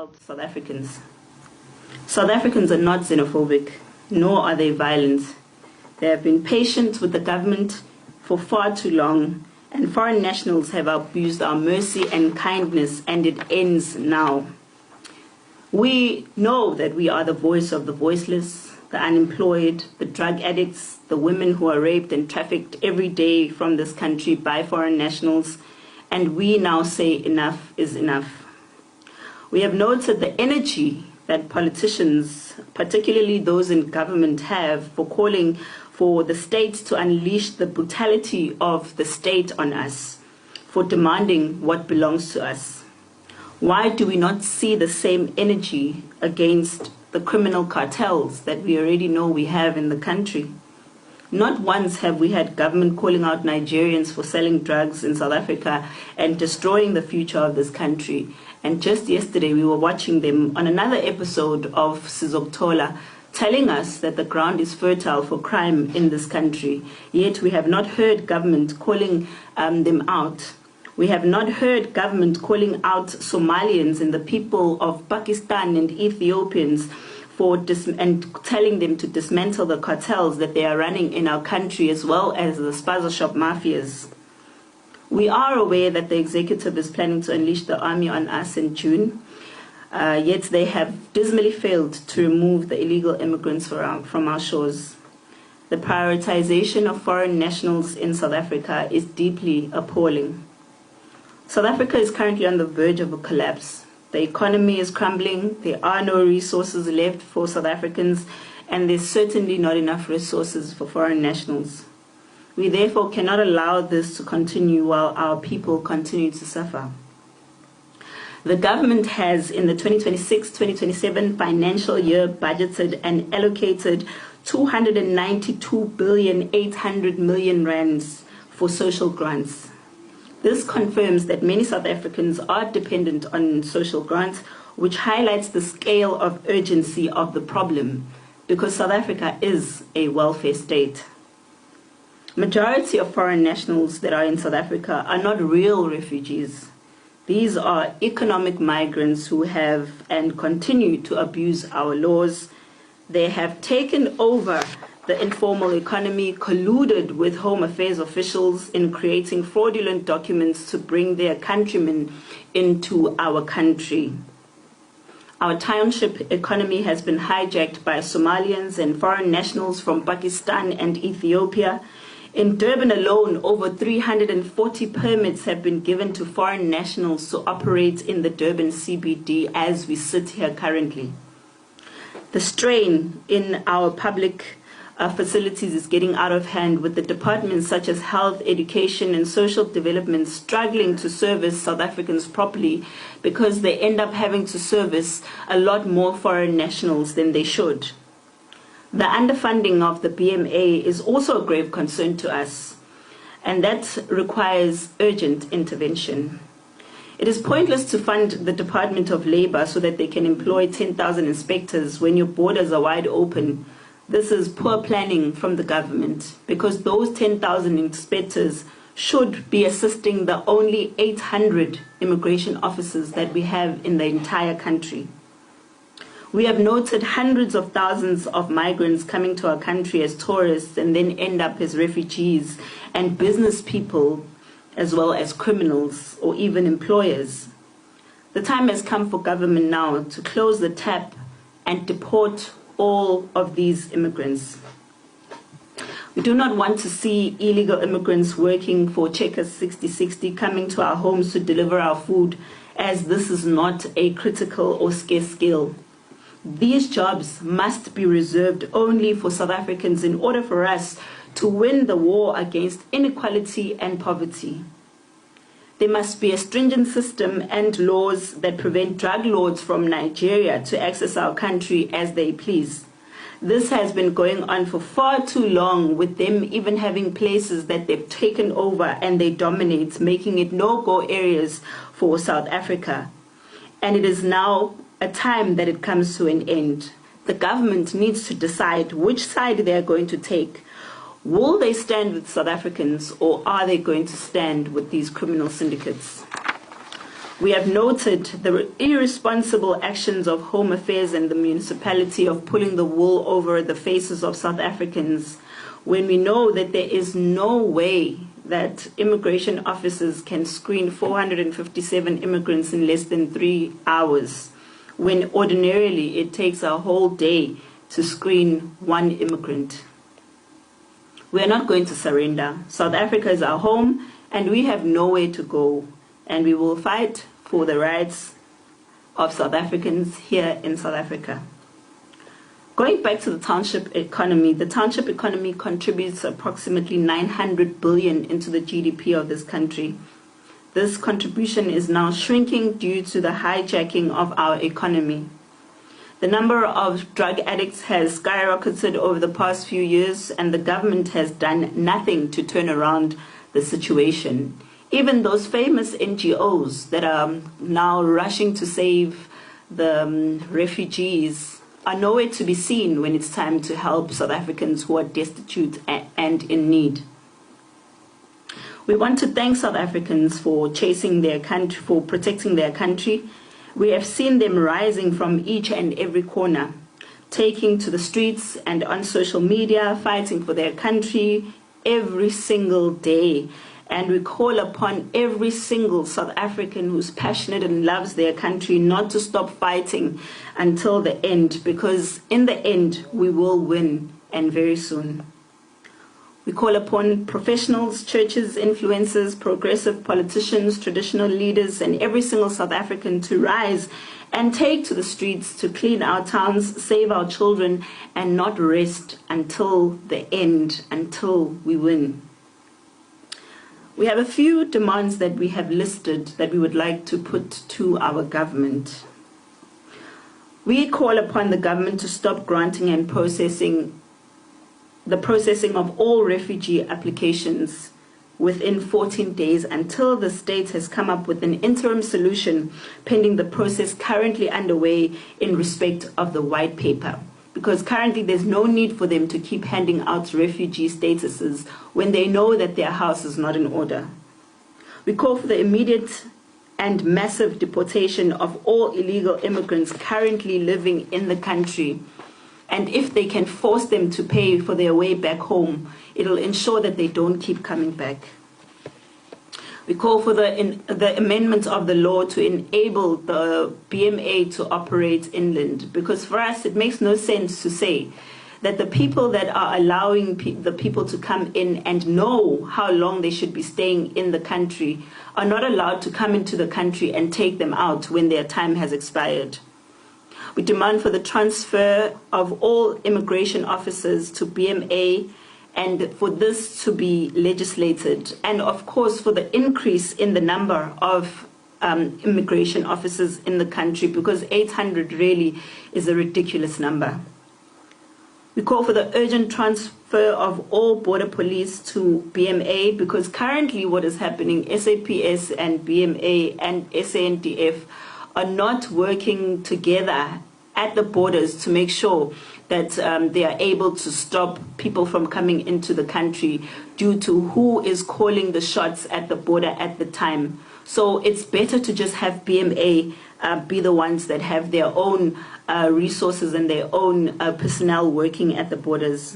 about South Africans. South Africans are not xenophobic, nor are they violent. They have been patient with the government for far too long, and foreign nationals have abused our mercy and kindness, and it ends now. We know that we are the voice of the voiceless, the unemployed, the drug addicts, the women who are raped and trafficked every day from this country by foreign nationals, and we now say enough is enough. We have noted the energy that politicians, particularly those in government, have for calling for the state to unleash the brutality of the state on us, for demanding what belongs to us. Why do we not see the same energy against the criminal cartels that we already know we have in the country? Not once have we had government calling out Nigerians for selling drugs in South Africa and destroying the future of this country. And just yesterday we were watching them on another episode of Sizokuthola, telling us that the ground is fertile for crime in this country. Yet we have not heard government calling them out. We have not heard government calling out Somalians and the people of Pakistan and Ethiopians and telling them to dismantle the cartels that they are running in our country, as well as the spaza shop mafias. We are aware that the executive is planning to unleash the army on us in June, yet they have dismally failed to remove the illegal immigrants from our shores. The prioritization of foreign nationals in South Africa is deeply appalling. South Africa is currently on the verge of a collapse. The economy is crumbling, there are no resources left for South Africans, and there's certainly not enough resources for foreign nationals. We therefore cannot allow this to continue while our people continue to suffer. The government has, in the 2026-2027 financial year, budgeted and allocated 292.8 billion rands for social grants. This confirms that many South Africans are dependent on social grants, which highlights the scale of urgency of the problem, because South Africa is a welfare state. Majority of foreign nationals that are in South Africa are not real refugees. These are economic migrants who have and continue to abuse our laws. They have taken over the informal economy, colluded with Home Affairs officials in creating fraudulent documents to bring their countrymen into our country. Our township economy has been hijacked by Somalians and foreign nationals from Pakistan and Ethiopia. In Durban alone, over 340 permits have been given to foreign nationals to operate in the Durban CBD as we sit here currently. The strain in our public facilities is getting out of hand, with the departments such as health, education and social development struggling to service South Africans properly, because they end up having to service a lot more foreign nationals than they should. The underfunding of the BMA is also a grave concern to us, and that requires urgent intervention. It is pointless to fund the Department of Labor so that they can employ 10,000 inspectors when your borders are wide open. This is poor planning from the government, because those 10,000 inspectors should be assisting the only 800 immigration officers that we have in the entire country. We have noted hundreds of thousands of migrants coming to our country as tourists and then end up as refugees, and business people as well as criminals or even employers. The time has come for government now to close the tap and deport all of these immigrants. We do not want to see illegal immigrants working for Checkers 6060 coming to our homes to deliver our food, as this is not a critical or scarce skill. These jobs must be reserved only for South Africans in order for us to win the war against inequality and poverty. There must be a stringent system and laws that prevent drug lords from Nigeria to access our country as they please. This has been going on for far too long, with them even having places that they've taken over and they dominate, making it no-go areas for South Africa. And it is now a time that it comes to an end. The government needs to decide which side they are going to take. Will they stand with South Africans, or are they going to stand with these criminal syndicates? We have noted the irresponsible actions of Home Affairs and the municipality of pulling the wool over the faces of South Africans, when we know that there is no way that immigration officers can screen 457 immigrants in less than 3 hours, when ordinarily it takes a whole day to screen one immigrant. We are not going to surrender. South Africa is our home, and we have nowhere to go, and we will fight for the rights of South Africans here in South Africa. Going back to the township economy, the township economy contributes approximately 900 billion into the GDP of this country. This contribution is now shrinking due to the hijacking of our economy. The number of drug addicts has skyrocketed over the past few years, and the government has done nothing to turn around the situation. Even those famous NGOs that are now rushing to save the refugees are nowhere to be seen when it's time to help South Africans who are destitute and in need. We want to thank South Africans for chasing their country, for protecting their country. We have seen them rising from each and every corner, taking to the streets and on social media, fighting for their country every single day. And we call upon every single South African who's passionate and loves their country not to stop fighting until the end, because in the end, we will win, and very soon. We call upon professionals, churches, influencers, progressive politicians, traditional leaders, and every single South African to rise and take to the streets to clean our towns, save our children, and not rest until the end, until we win. We have a few demands that we have listed that we would like to put to our government. We call upon the government to stop granting and processing of all refugee applications within 14 days until the state has come up with an interim solution pending the process currently underway in respect of the white paper. Because currently there's no need for them to keep handing out refugee statuses when they know that their house is not in order. We call for the immediate and massive deportation of all illegal immigrants currently living in the country. And if they can force them to pay for their way back home, it'll ensure that they don't keep coming back. We call for the amendment of the law to enable the BMA to operate inland, because for us it makes no sense to say that the people that are allowing the people to come in and know how long they should be staying in the country are not allowed to come into the country and take them out when their time has expired. We demand for the transfer of all immigration officers to BMA, and for this to be legislated, and of course for the increase in the number of immigration officers in the country, because 800 really is a ridiculous number. We call for the urgent transfer of all border police to BMA, because currently what is happening, SAPS and BMA and SANDF are not working together at the borders to make sure that they are able to stop people from coming into the country due to who is calling the shots at the border at the time. So it's better to just have BMA be the ones that have their own resources and their own personnel working at the borders.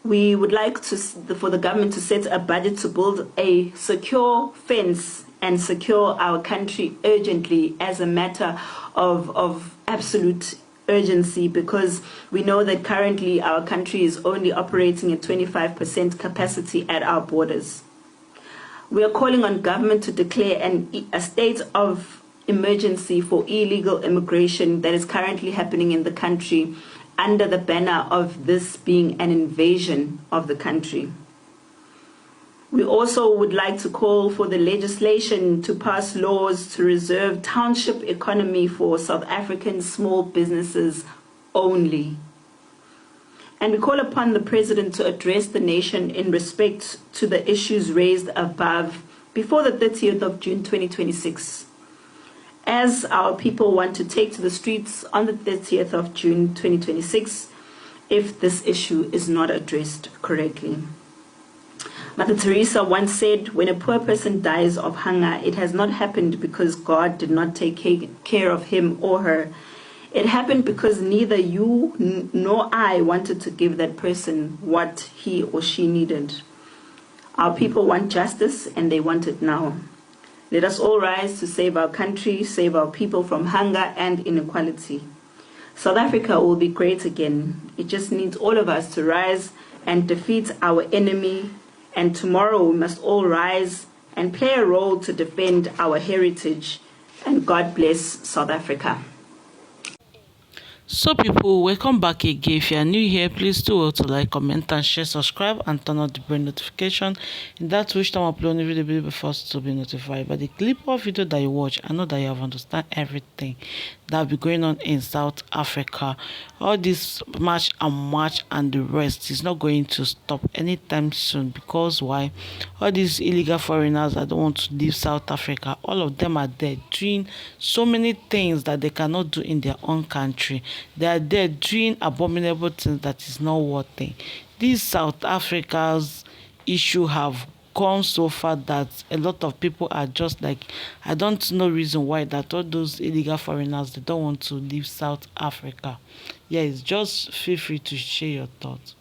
We would like for the government to set a budget to build a secure fence and secure our country urgently as a matter of absolute urgency, because we know that currently our country is only operating at 25% capacity at our borders. We are calling on government to declare a state of emergency for illegal immigration that is currently happening in the country under the banner of this being an invasion of the country. We also would like to call for the legislation to pass laws to reserve township economy for South African small businesses only. And we call upon the President to address the nation in respect to the issues raised above before the 30th of June 2026. As our people want to take to the streets on the 30th of June 2026 if this issue is not addressed correctly. Mother Teresa once said, when a poor person dies of hunger, it has not happened because God did not take care of him or her. It happened because neither you nor I wanted to give that person what he or she needed. Our people want justice, and they want it now. Let us all rise to save our country, save our people from hunger and inequality. South Africa will be great again. It just needs all of us to rise and defeat our enemy. And tomorrow we must all rise and play a role to defend our heritage. And God bless South Africa. So people, welcome back again. If you are new here, please do well to like, comment and share, subscribe and turn on the bell notification. In that which time I upload a video, be the first to be notified. By the clip of video that you watch, I know that you have understand everything that will be going on in South Africa. All this march and the rest is not going to stop anytime soon. Because why? All these illegal foreigners that don't want to leave South Africa, all of them are there doing so many things that they cannot do in their own country. They are there doing abominable things that is not worthy. These South Africa's issue have gone so far that a lot of people are just like, I don't know reason why that all those illegal foreigners, they don't want to leave South Africa. Yes, just feel free to share your thoughts.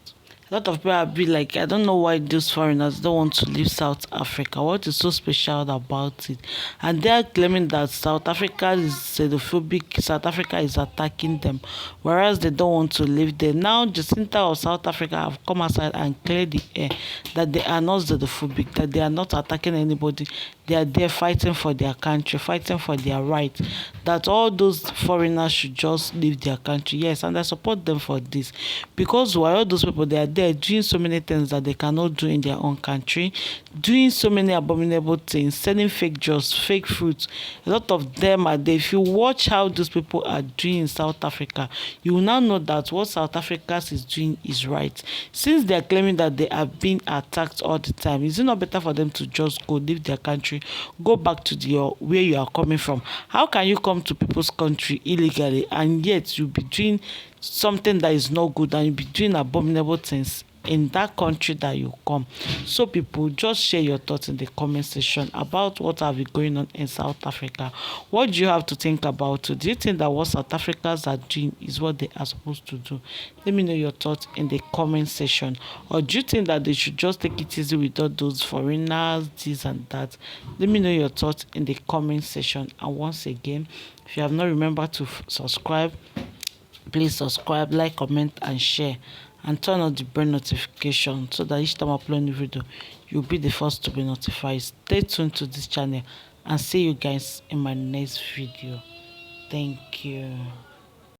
A lot of people are be like, I don't know why those foreigners don't want to leave South Africa. What is so special about it? And they are claiming that South Africa is xenophobic. South Africa is attacking them, whereas they don't want to live there. Now, Jacinta of South Africa have come outside and cleared the air that they are not xenophobic, that they are not attacking anybody. They are there fighting for their country, fighting for their rights. That all those foreigners should just leave their country. Yes, and I support them for this. Because while all those people, they are there doing so many things that they cannot do in their own country, doing so many abominable things, selling fake drugs, fake fruits. A lot of them are there. If you watch how those people are doing in South Africa, you will now know that what South Africa is doing is right. Since they are claiming that they are being attacked all the time, is it not better for them to just go leave their country, go back to where you are coming from? How can you come to people's country illegally and yet you'll be doing something that is not good and you'll be doing abominable things in that country that you come? So people, just share your thoughts in the comment section about what have been going on in South Africa. What do you have to think about it? Do you think that what South Africans are doing is what they are supposed to do? Let me know your thoughts in the comment section. Or do you think that they should just take it easy with all those foreigners, this and that? Let me know your thoughts in the comment section. And once again, if you have not remembered to subscribe, please subscribe, like, comment and share, and turn on the bell notification so that each time I upload a new video, you'll be the first to be notified. Stay tuned to this channel and see you guys in my next video. Thank you.